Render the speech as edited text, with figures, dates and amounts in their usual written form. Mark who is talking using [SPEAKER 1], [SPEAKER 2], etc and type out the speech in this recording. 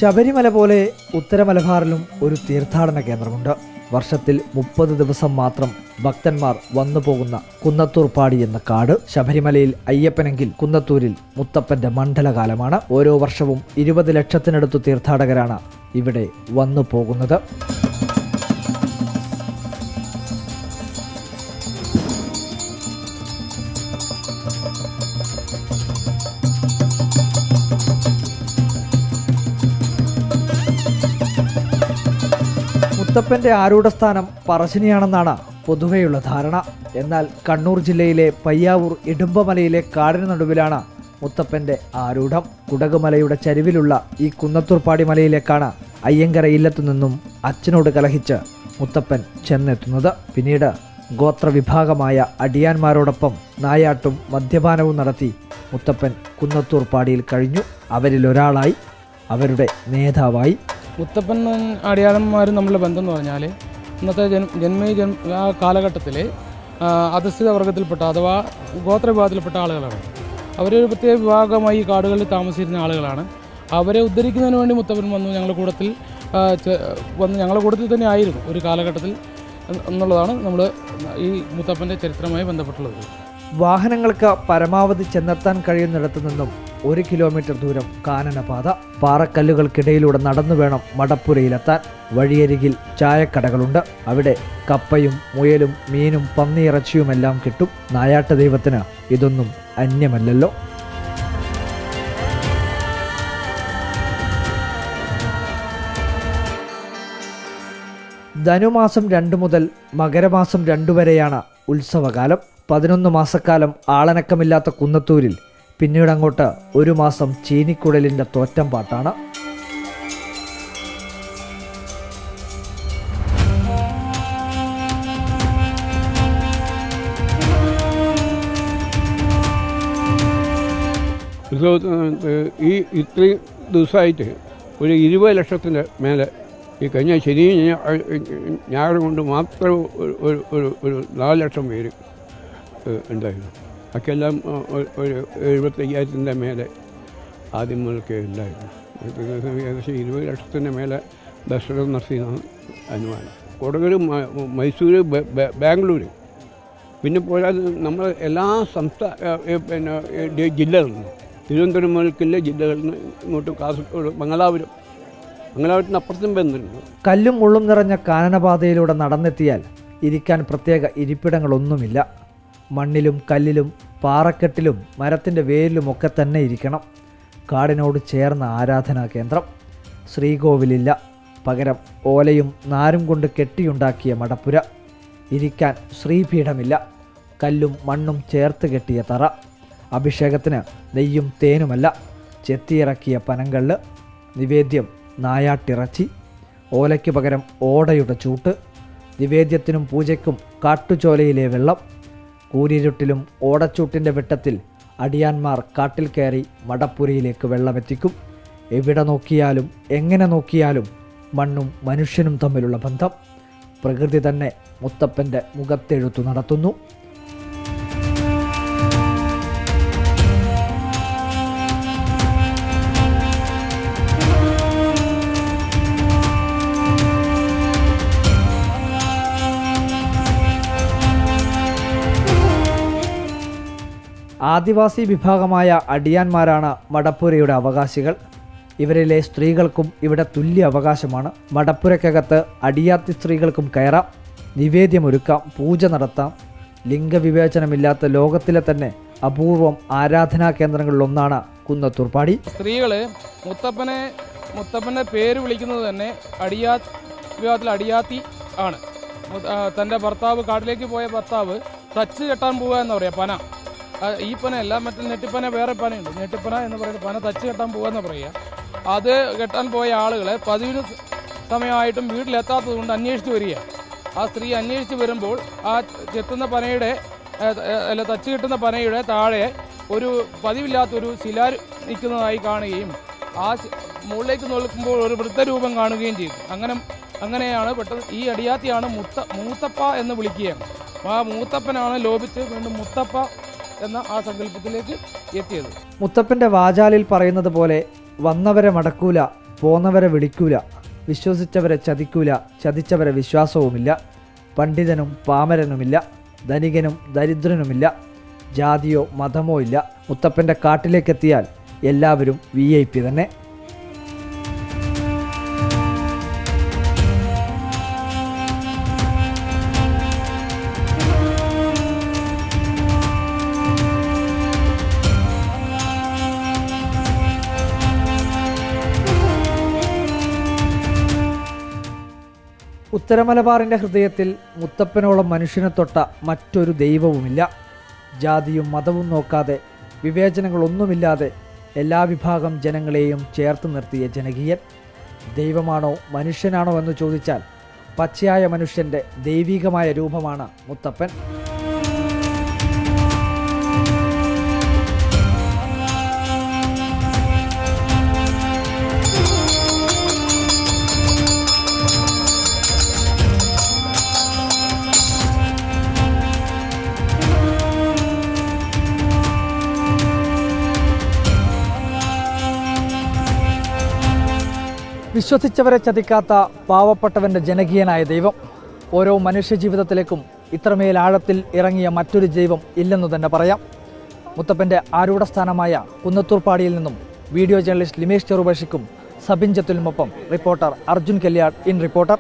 [SPEAKER 1] ശബരിമല പോലെ ഉത്തരമലബാറിലും ഒരു തീർത്ഥാടന കേന്ദ്രമുണ്ട്. വർഷത്തിൽ 30 ദിവസം മാത്രം ഭക്തന്മാർ വന്നു പോകുന്ന കുന്നത്തൂർപ്പാടി എന്ന കാട്. ശബരിമലയിൽ അയ്യപ്പനെങ്കിൽ കുന്നത്തൂരിൽ മുത്തപ്പന്റെ മണ്ഡലകാലമാണ്. ഓരോ വർഷവും 20 ലക്ഷത്തിനടുത്ത് തീർത്ഥാടകരാണ് ഇവിടെ വന്നു പോകുന്നത്. മുത്തപ്പന്റെ ആരൂഢസ്ഥാനം പറശ്ശിനിയാണെന്നാണ് പൊതുവെയുള്ള ധാരണ. എന്നാൽ കണ്ണൂർ ജില്ലയിലെ പയ്യാവൂർ ഇടുമ്പമലയിലെ കാടിന് നടുവിലാണ് മുത്തപ്പന്റെ ആരൂഢം. കുടകുമലയുടെ ചരിവിലുള്ള ഈ കുന്നത്തൂർപ്പാടി മലയിലേക്കാണ് അയ്യങ്കര ഇല്ലത്തു നിന്നും അച്ഛനോട് കലഹിച്ച് മുത്തപ്പൻ ചെന്നെത്തുന്നത്. പിന്നീട് ഗോത്രവിഭാഗമായ അടിയാന്മാരോടൊപ്പം നായാട്ടും മദ്യപാനവും നടത്തി മുത്തപ്പൻ കുന്നത്തൂർപ്പാടിയിൽ കഴിഞ്ഞു. അവരിലൊരാളായി, അവരുടെ നേതാവായി.
[SPEAKER 2] മുത്തപ്പൻ അടിയാളന്മാരും നമ്മളുടെ ബന്ധം എന്ന് പറഞ്ഞാൽ ഇന്നത്തെ ആ കാലഘട്ടത്തിൽ അധസ്ഥിത വർഗത്തിൽപ്പെട്ട അഥവാ ഗോത്രവിഭാഗത്തിൽപ്പെട്ട ആളുകളാണ്. അവരൊരു പ്രത്യേക വിഭാഗമായി ഈ കാടുകളിൽ താമസിച്ചിരുന്ന ആളുകളാണ്. അവരെ ഉദ്ധരിക്കുന്നതിന് വേണ്ടി മുത്തപ്പൻ വന്നു. ഞങ്ങളുടെ കൂട്ടത്തിൽ തന്നെ ആയിരുന്നു ഒരു കാലഘട്ടത്തിൽ എന്നുള്ളതാണ് നമ്മൾ ഈ മുത്തപ്പൻ്റെ ചരിത്രവുമായി ബന്ധപ്പെട്ടുള്ളത്.
[SPEAKER 1] വാഹനങ്ങൾക്ക് പരമാവധി ചെന്നെത്താൻ കഴിയുന്നിടത്തു നിന്നും 1 കിലോമീറ്റർ ദൂരം കാനനപാത. പാറക്കല്ലുകൾക്കിടയിലൂടെ നടന്നു വേണം മടപ്പുരയിലെത്താൻ. വഴിയരികിൽ ചായക്കടകളുണ്ട്. അവിടെ കപ്പയും മുയലും മീനും പന്നിയിറച്ചിയുമെല്ലാം കിട്ടും. നായാട്ട് ദൈവത്തിന് ഇതൊന്നും അന്യമല്ലല്ലോ. ധനുമാസം 2 മുതൽ മകരമാസം 2 വരെയാണ് ഉത്സവകാലം. 11 മാസക്കാലം ആളനക്കമില്ലാത്ത കുന്നത്തൂരിൽ പിന്നീടങ്ങോട്ട് 1 മാസം ചീനിക്കുഴലിൻ്റെ തോറ്റം പാട്ടാണ്.
[SPEAKER 3] ഈ ഇത്രയും ദിവസമായിട്ട് ഒരു 20 ലക്ഷത്തിൻ്റെ മേലെ ഈ കഴിഞ്ഞ ശനി ഞായർ കൊണ്ട് മാത്രം ഒരു 4 ലക്ഷം പേര് ഉണ്ടായിരുന്നു. അക്കെല്ലാം ഒരു 75,000 മേലെ ആദ്യം മുതൽക്കേ ഉണ്ടായിരുന്നു. ഏകദേശം 20 ലക്ഷത്തിൻ്റെ മേലെ ദർശനം നടത്തിയെന്നാണ് അനുമാനം. കൊടകര, മൈസൂർ, ബാംഗ്ലൂർ, പിന്നെ പോരാതെ നമ്മൾ എല്ലാ ജില്ലകളിൽ നിന്ന്, തിരുവനന്തപുരം മുതൽക്കുള്ള ജില്ലകളിൽ നിന്ന് ഇങ്ങോട്ട് കാസർഗോഡ്, മംഗലാപുരത്തിന് അപ്പുറത്തും ബന്ധമുണ്ട്.
[SPEAKER 1] കല്ലും മുള്ളും നിറഞ്ഞ കാനനപാതയിലൂടെ നടന്നെത്തിയാൽ ഇരിക്കാൻ പ്രത്യേക ഇരിപ്പിടങ്ങളൊന്നുമില്ല. മണ്ണിലും കല്ലിലും പാറക്കെട്ടിലും മരത്തിൻ്റെ വേരിലുമൊക്കെ തന്നെ ഇരിക്കണം. കാടിനോട് ചേർന്ന ആരാധനാ കേന്ദ്രം. ശ്രീകോവിലില്ല, പകരം ഓലയും നാരും കൊണ്ട് കെട്ടിയുണ്ടാക്കിയ മടപ്പുര. ഇരിക്കാൻ ശ്രീപീഠമില്ല, കല്ലും മണ്ണും ചേർത്ത് കെട്ടിയ തറ. അഭിഷേകത്തിന് നെയ്യും തേനുമല്ല, ചെത്തിയിറക്കിയ പനങ്കല്ല്. നിവേദ്യം നായാട്ടിറച്ചി. ഓലയ്ക്ക് പകരം ഓടയുടെ ചൂട്ട്. നിവേദ്യത്തിനും പൂജയ്ക്കും കാട്ടുചോലയിലെ വെള്ളം. കൂരിരുട്ടിലും ഓടച്ചൂട്ടിൻ്റെ വെട്ടത്തിൽ അടിയാന്മാർ കാട്ടിൽ കയറി മടപ്പുരയിലേക്ക് വെള്ളമെത്തിക്കും. എവിടെ നോക്കിയാലും എങ്ങനെ നോക്കിയാലും മണ്ണും മനുഷ്യനും തമ്മിലുള്ള ബന്ധം. പ്രകൃതി തന്നെ മുത്തപ്പൻ്റെ മുഖത്തെഴുത്തു നടത്തുന്നു. ആദിവാസി വിഭാഗമായ അടിയാന്മാരാണ് മടപ്പുരയുടെ അവകാശികൾ. ഇവരിലെ സ്ത്രീകൾക്കും ഇവിടെ തുല്യ അവകാശമാണ്. മടപ്പുരയ്ക്കകത്ത് അടിയാത്തി സ്ത്രീകൾക്കും കയറാം, നിവേദ്യമൊരുക്കാം, പൂജ നടത്താം. ലിംഗവിവേചനമില്ലാത്ത ലോകത്തിലെ തന്നെ അപൂർവം ആരാധനാ കേന്ദ്രങ്ങളിലൊന്നാണ് കുന്നത്തൂർപ്പാടി.
[SPEAKER 2] സ്ത്രീകൾ മുത്തപ്പൻ്റെ പേര് വിളിക്കുന്നത് തന്നെ വിഭാഗത്തിൽ അടിയാത്തി ആണ്. തൻ്റെ ഭർത്താവ്, കാട്ടിലേക്ക് പോയ ഭർത്താവ് തച്ച് കെട്ടാൻ പോവുക എന്ന് പറയാം. പന, ഈ പനയല്ല, മറ്റേ നെട്ടിപ്പന, വേറെ പനയുണ്ട്, നെട്ടിപ്പന എന്ന് പറയുന്നത്. പന തച്ച് കെട്ടാൻ പോകുക പറയുക. അത് കെട്ടാൻ പോയ ആളുകളെ പതിവിന് സമയമായിട്ടും വീട്ടിലെത്താത്തത് കൊണ്ട് അന്വേഷിച്ച് വരിക. ആ സ്ത്രീ അന്വേഷിച്ച് വരുമ്പോൾ ആ ചെത്തുന്ന പനയുടെ തച്ച് കെട്ടുന്ന പനയുടെ താഴെ ഒരു പതിവില്ലാത്തൊരു ശില നിൽക്കുന്നതായി കാണുകയും ആ മുകളിലേക്ക് നോക്കുമ്പോൾ ഒരു വൃദ്ധരൂപം കാണുകയും ചെയ്തു. അങ്ങനെയാണ് പെട്ടെന്ന് ഈ അടിയാത്തിയാണ് മൂത്തപ്പ എന്ന് വിളിക്കുകയാണ്. ആ മൂത്തപ്പനാണ് ലോപിച്ച് വീണ്ടും മുത്തപ്പ എന്ന ആ സങ്കല്പത്തിലേക്ക് എത്തിയത്.
[SPEAKER 1] മുത്തപ്പൻ്റെ വാചാലിൽ പറയുന്നത് പോലെ വന്നവരെ മടക്കൂല, പോന്നവരെ വിളിക്കൂല, വിശ്വസിച്ചവരെ ചതിക്കൂല, ചതിച്ചവരെ വിശ്വാസവുമില്ല. പണ്ഡിതനും പാമരനുമില്ല, ധനികനും ദരിദ്രനുമില്ല, ജാതിയോ മതമോ ഇല്ല. മുത്തപ്പൻ്റെ കാട്ടിലേക്കെത്തിയാൽ എല്ലാവരും VIP തന്നെ. ഉത്തരമലബാറിൻ്റെ ഹൃദയത്തിൽ മുത്തപ്പനോളം മനുഷ്യനെ തൊട്ട മറ്റൊരു ദൈവവുമില്ല. ജാതിയും മതവും നോക്കാതെ, വിവേചനങ്ങളൊന്നുമില്ലാതെ എല്ലാ വിഭാഗം ജനങ്ങളെയും ചേർത്ത് നിർത്തിയ ജനകീയൻ. ദൈവമാണോ മനുഷ്യനാണോ എന്ന് ചോദിച്ചാൽ പച്ചയായ മനുഷ്യൻ്റെ ദൈവികമായ രൂപമാണ് മുത്തപ്പൻ. വിശ്വസിച്ചവരെ ചതിക്കാത്ത പാവപ്പെട്ടവൻ്റെ ജനകീയനായ ദൈവം. ഓരോ മനുഷ്യജീവിതത്തിലേക്കും ഇത്രമേൽ ആഴത്തിൽ ഇറങ്ങിയ മറ്റൊരു ദൈവം ഇല്ലെന്നു തന്നെ പറയാം. മുത്തപ്പൻ്റെ ആരൂഢസ്ഥാനമായ കുന്നത്തൂർപ്പാടിയിൽ നിന്നും വീഡിയോ ജേർണലിസ്റ്റ് ലിമേഷ് ചെറുബാഷിക്കും സബിൻ ജത്തുലിനുമൊപ്പം reporter Arjun Kalyad in reporter.